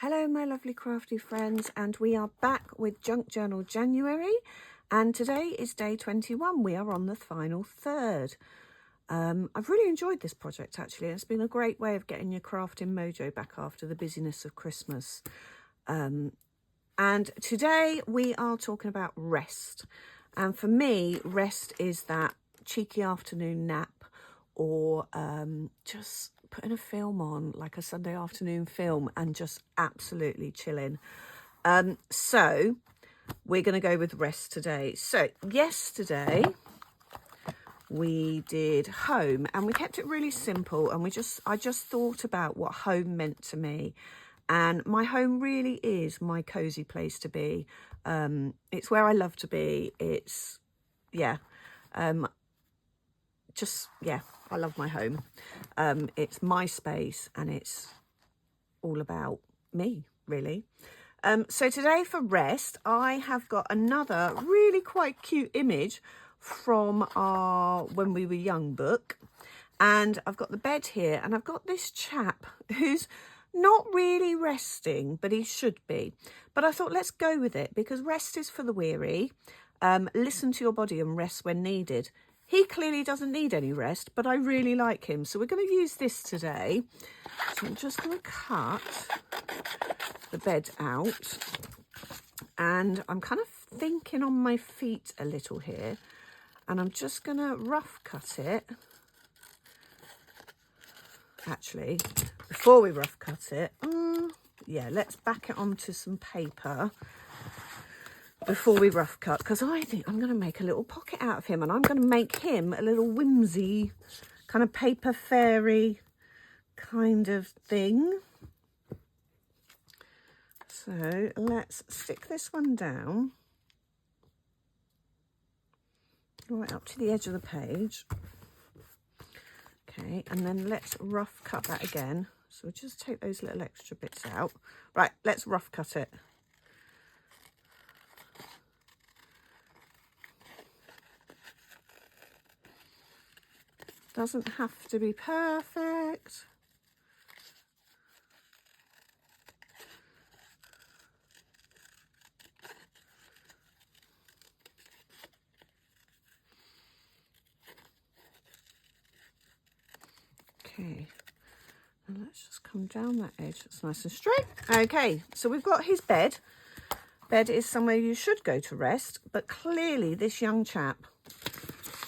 Hello my lovely crafty friends, and we are back with Junk Journal January, and today is day 21. We are on the final third. I've really enjoyed this project actually. It's been a great way of getting your crafting mojo back after the busyness of Christmas. And today we are talking about rest, and for me rest is that cheeky afternoon nap, or just putting a film on, like a Sunday afternoon film, and just absolutely chilling. So we're going to go with rest today. So yesterday we did home, and we kept it really simple, and I just thought about what home meant to me. And my home really is my cozy place to be. It's where I love to be. It's, yeah, I love my home. It's my space, and it's all about me, really. So today for rest, I have got another really quite cute image from our When We Were Young book. And I've got the bed here, and I've got this chap who's not really resting, but he should be. But I thought, let's go with it, because rest is for the weary. Listen to your body and rest when needed. He clearly doesn't need any rest, but I really like him. So we're going to use this today. So I'm just going to cut the bed out. And I'm kind of thinking on my feet a little here. And I'm just going to rough cut it. Actually, before we rough cut it, yeah, let's back it onto some paper before we rough cut, because I think I'm going to make a little pocket out of him, and I'm going to make him a little whimsy kind of paper fairy kind of thing. So let's stick this one down right up to the edge of the page. Okay, and then let's rough cut that again. So we'll just take those little extra bits out. Right, let's rough cut it. Doesn't have to be perfect. Okay, and let's just come down that edge. It's nice and straight. Okay, so we've got his bed. Bed is somewhere you should go to rest, but clearly this young chap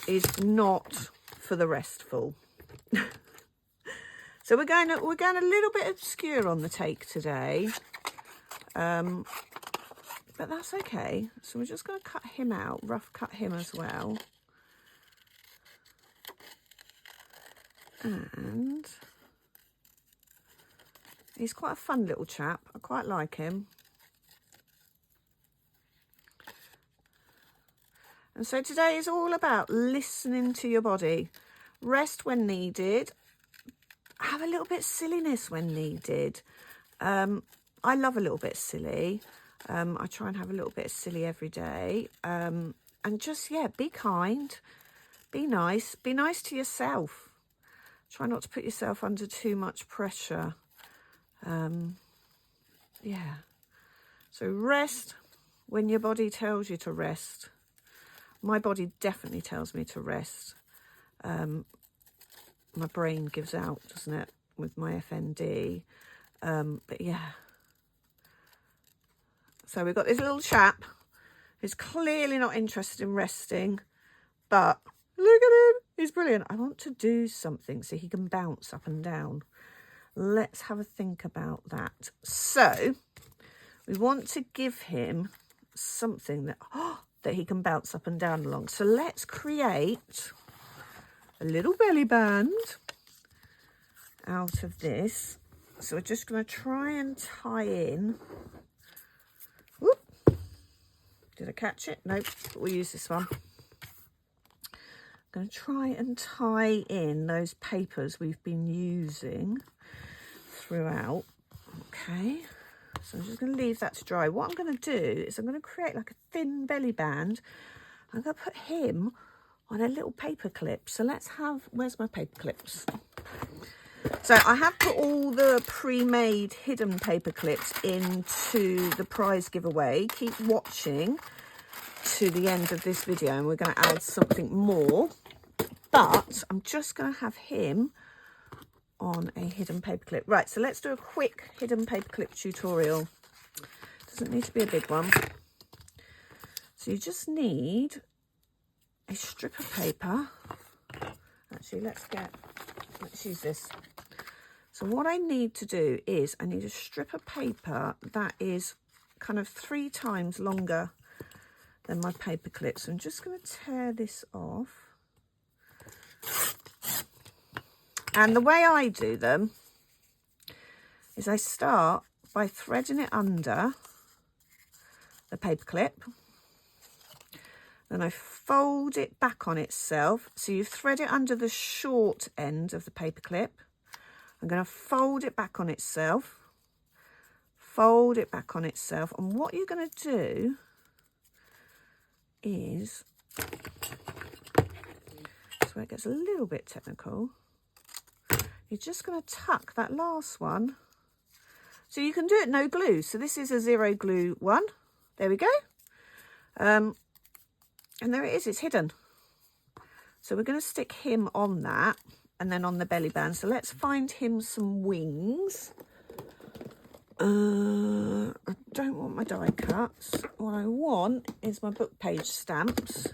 is not for the restful. So we're going a little bit obscure on the take today, but that's okay. So we're just going to cut him out, rough cut him as well. And he's quite a fun little chap. I quite like him. And so today is all about listening to your body. Rest when needed. Have a little bit of silliness when needed. I love a little bit silly. I try and have a little bit of silly every day. And just, yeah, be kind. Be nice. Be nice to yourself. Try not to put yourself under too much pressure. Yeah. So rest when your body tells you to rest. My body definitely tells me to rest. My brain gives out, doesn't it, with my FND. But yeah. So we've got this little chap who's clearly not interested in resting, but look at him. He's brilliant. I want to do something so he can bounce up and down. Let's have a think about that. So we want to give him something that, that he can bounce up and down along. So let's create a little belly band out of this. So we're just going to try and tie in. Whoop. Did I catch it? Nope. We'll use this one. I'm going to try and tie in those papers we've been using throughout. Okay. So I'm just going to leave that to dry. What I'm going to do is I'm going to create like a thin belly band. I'm going to put him on a little paper clip. So let's have, where's my paper clips? So I have put all the pre-made hidden paper clips into the prize giveaway. Keep watching to the end of this video and we're going to add something more. But I'm just going to have him on a hidden paper clip. Right, so let's do a quick hidden paper clip tutorial. Doesn't need to be a big one. So you just need a strip of paper. Actually, let's use this. So what I need to do is I need a strip of paper that is kind of 3 times longer than my paper clip. So I'm just going to tear this off. And the way I do them is I start by threading it under the paper clip. Then I fold it back on itself. So you thread it under the short end of the paper clip. I'm going to fold it back on itself. Fold it back on itself. And what you're going to do is, that's where it gets a little bit technical. You're just going to tuck that last one. So you can do it no glue. So this is a 0 glue one. There we go. And there it is, it's hidden. So we're going to stick him on that and then on the belly band. So let's find him some wings. I don't want my die cuts. What I want is my book page stamps.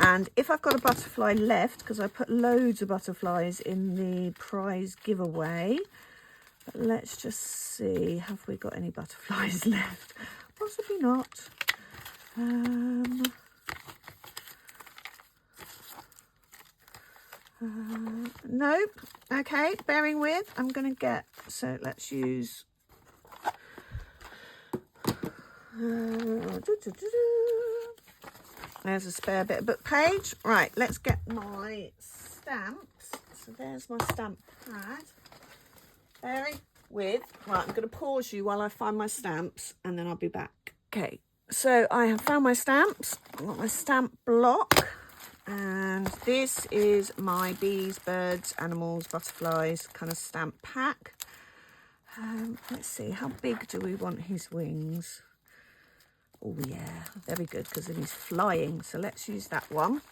And if I've got a butterfly left, because I put loads of butterflies in the prize giveaway, but let's just see, have we got any butterflies left? Possibly not. Nope. Okay, bearing with, I'm going to get, so let's use, there's a spare bit of book page. Right, let's get my stamps. So there's my stamp pad. Bearing with, right, I'm going to pause you while I find my stamps and then I'll be back. Okay, so I have found my stamps. I've got my stamp block. And this is my bees, birds, animals, butterflies kind of stamp pack. Let's see, how big do we want his wings? Oh yeah, very good, because then he's flying. So let's use that one.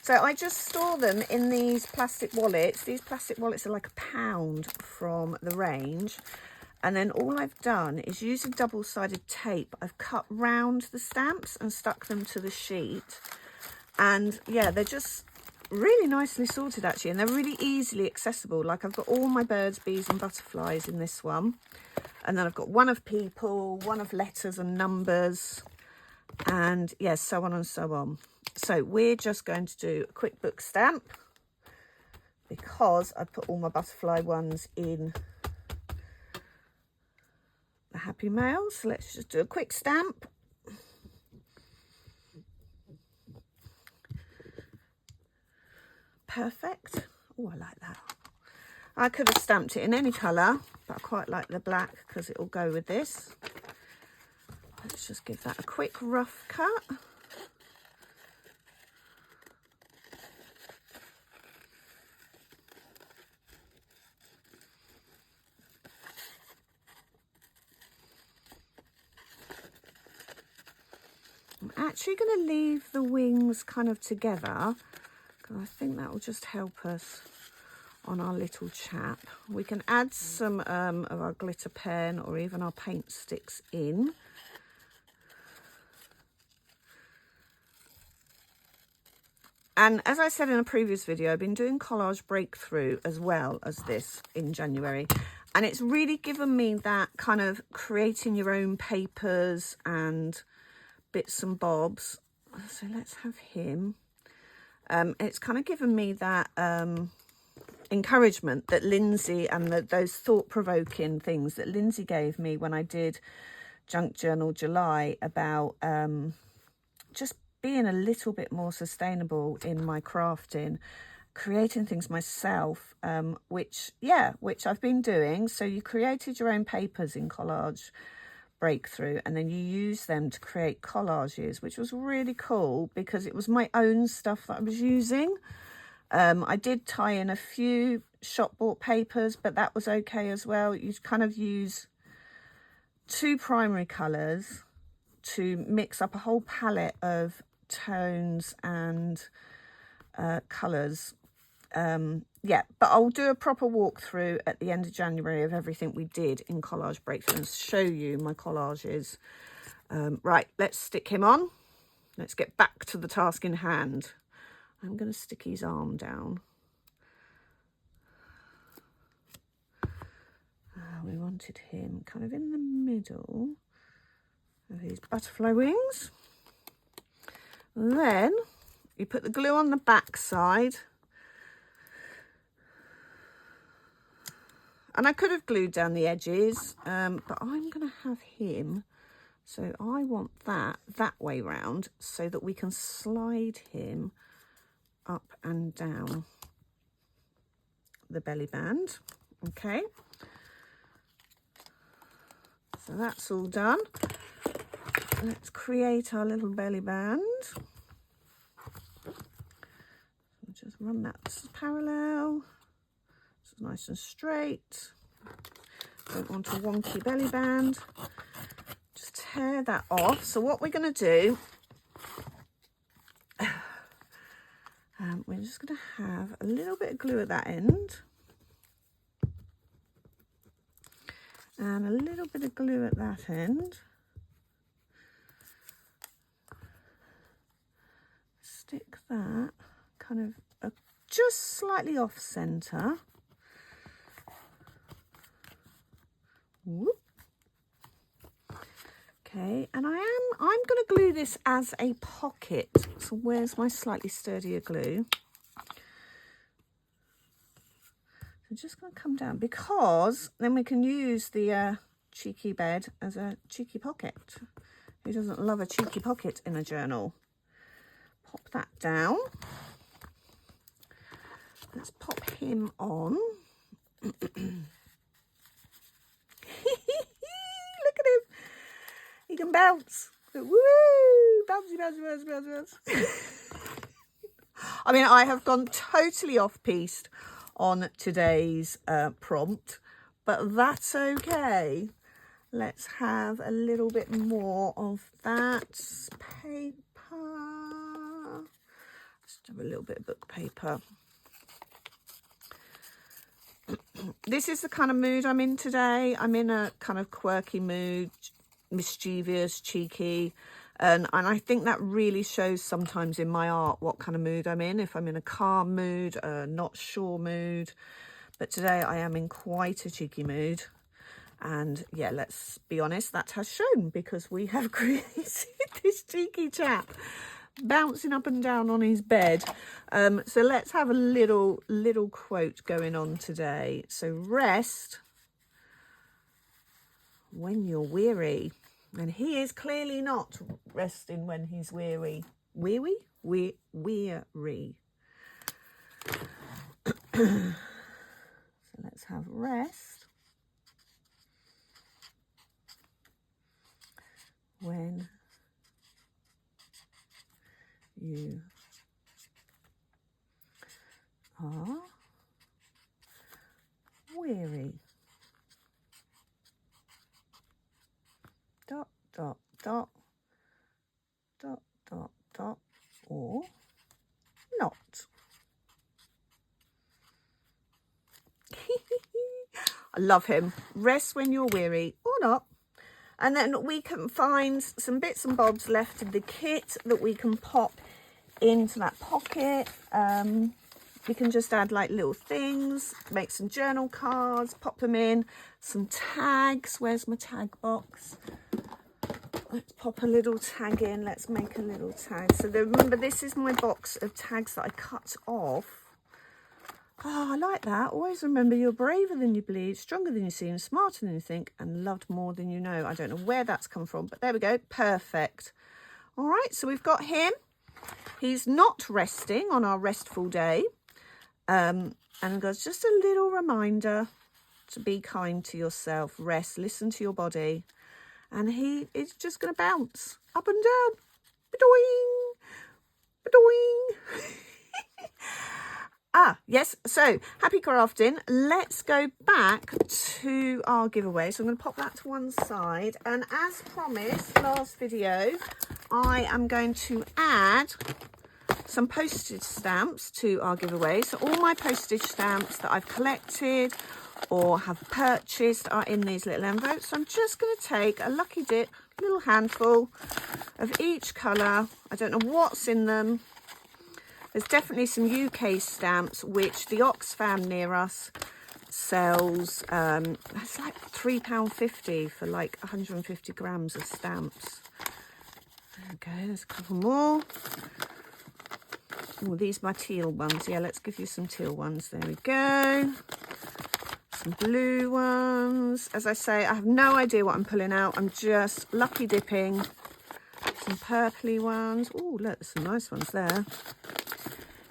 So I just store them in these plastic wallets. These plastic wallets are like £1 from the range. And then all I've done is use a double-sided tape. I've cut round the stamps and stuck them to the sheet. And yeah, they're just really nicely sorted actually, and they're really easily accessible. Like I've got all my birds, bees and butterflies in this one. And then I've got one of people, one of letters and numbers, and yeah, so on and so on. So we're just going to do a quick book stamp because I put all my butterfly ones in the Happy Mail. So let's just do a quick stamp. Perfect. Oh, I like that. I could have stamped it in any colour, but I quite like the black because it will go with this. Let's just give that a quick rough cut. I'm actually going to leave the wings kind of together, because I think that will just help us on our little chap. We can add some of our glitter pen or even our paint sticks in. And as I said in a previous video, I've been doing Collage Breakthrough as well as this in January. And it's really given me that kind of creating your own papers and bits and bobs. So let's have him. It's kind of given me that encouragement that Lindsey and those thought-provoking things that Lindsey gave me when I did Junk Journal July about just being a little bit more sustainable in my crafting, creating things myself, which I've been doing. So you created your own papers in Collage Breakthrough, and then you use them to create collages, which was really cool because it was my own stuff that I was using. I did tie in a few shop bought papers, but that was okay as well. You kind of use 2 primary colours to mix up a whole palette of tones and colours. Yeah, but I'll do a proper walkthrough at the end of January of everything we did in Collage Breakthrough and show you my collages. Right, let's stick him on. Let's get back to the task in hand. I'm going to stick his arm down. We wanted him kind of in the middle of his butterfly wings. Then you put the glue on the back side. And I could have glued down the edges, but I'm going to have him. So I want that way round so that we can slide him up and down the belly band. Okay. So that's all done. Let's create our little belly band. Just run that parallel. It's nice and straight. Don't want a wonky belly band. Just tear that off. So what we're going to do, we're just going to have a little bit of glue at that end. And a little bit of glue at that end. Stick that kind of just slightly off center. Whoop. Okay, and I'm going to glue this as a pocket. So where's my slightly sturdier glue? So just going to come down, because then we can use the cheeky bed as a cheeky pocket. Who doesn't love a cheeky pocket in a journal? Pop that down. Let's pop him on. Look at him. He can bounce. Woo! Bouncy, bouncy, bouncy, bouncy, bouncy. I mean, I have gone totally off-piste on today's prompt, but that's okay. Let's have a little bit more of that paper. Just have a little bit of book paper. This is the kind of mood I'm in today. I'm in a kind of quirky mood, mischievous, cheeky, and I think that really shows sometimes in my art what kind of mood I'm in. If I'm in a calm mood, a not sure mood, but today I am in quite a cheeky mood. And yeah, let's be honest, that has shown, because we have created this cheeky chap bouncing up and down on his bed. So let's have a little quote going on today. So rest when you're weary. And he is clearly not resting when he's weary. Weary? Weary. So let's have rest when you are weary. Dot, dot, dot, dot, dot, dot, or not. I love him. Rest when you're weary or not. And then we can find some bits and bobs left in the kit that we can pop into that pocket. We can just add like little things, make some journal cards, pop them in, some tags. Where's my tag box? Let's pop a little tag in. Let's make a little tag. So remember, this is my box of tags that I cut off. Oh, I like that. Always remember, you're braver than you bleed, stronger than you seem, smarter than you think, and loved more than you know. I don't know where that's come from, but there we go. Perfect. All right, so we've got him. He's not resting on our restful day. And there's just a little reminder to be kind to yourself. Rest, listen to your body. And he is just going to bounce up and down. Ba-doing, ba-doing. Yes, so happy crafting. Let's go back to our giveaway. So I'm going to pop that to one side, and as promised last video, I am going to add some postage stamps to our giveaway. So all my postage stamps that I've collected or have purchased are in these little envelopes. So I'm just going to take a lucky dip, little handful of each colour. I don't know what's in them. There's definitely some UK stamps, which the Oxfam near us sells. That's like £3.50 for like 150 grams of stamps. Okay, there's a couple more. Oh, these are my teal ones. Yeah, let's give you some teal ones. There we go. Some blue ones. As I say, I have no idea what I'm pulling out. I'm just lucky dipping. Some purpley ones. Oh, look, there's some nice ones there.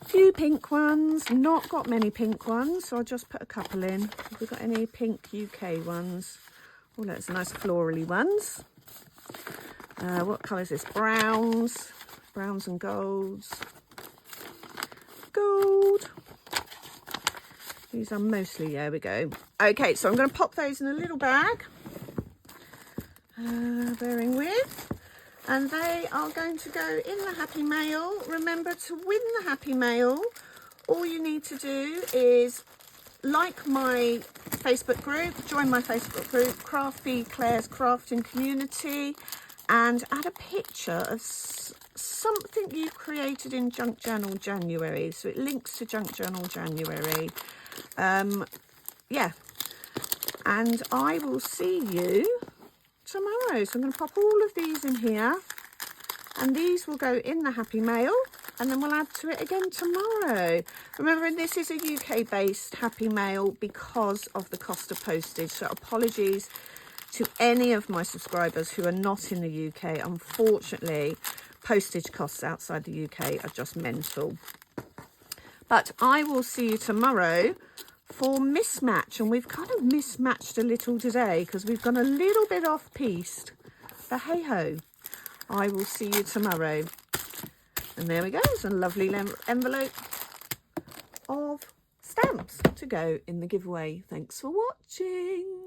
Few pink ones, not got many pink ones, so I'll just put a couple in. Have we got any pink UK ones? Oh, that's nice florally ones. What colour is this? Browns and golds. Gold. These are mostly, there we go. Okay, so I'm going to pop those in a little bag. Bearing with. And they are going to go in the Happy Mail. Remember, to win the Happy Mail, all you need to do is like my Facebook group, join my Facebook group, Claire's Crafting Community, and add a picture of something you created in Junk Journal January. So it links to Junk Journal January. Yeah. And I will see you tomorrow. So I'm going to pop all of these in here, and these will go in the Happy Mail, and then we'll add to it again tomorrow. Remember, this is a UK based Happy Mail because of the cost of postage, so apologies to any of my subscribers who are not in the UK. Unfortunately, postage costs outside the UK are just mental. But I will see you tomorrow for mismatch, and we've kind of mismatched a little today because we've gone a little bit off piste, but hey ho, I will see you tomorrow. And there we go, it's a lovely envelope of stamps to go in the giveaway. Thanks for watching.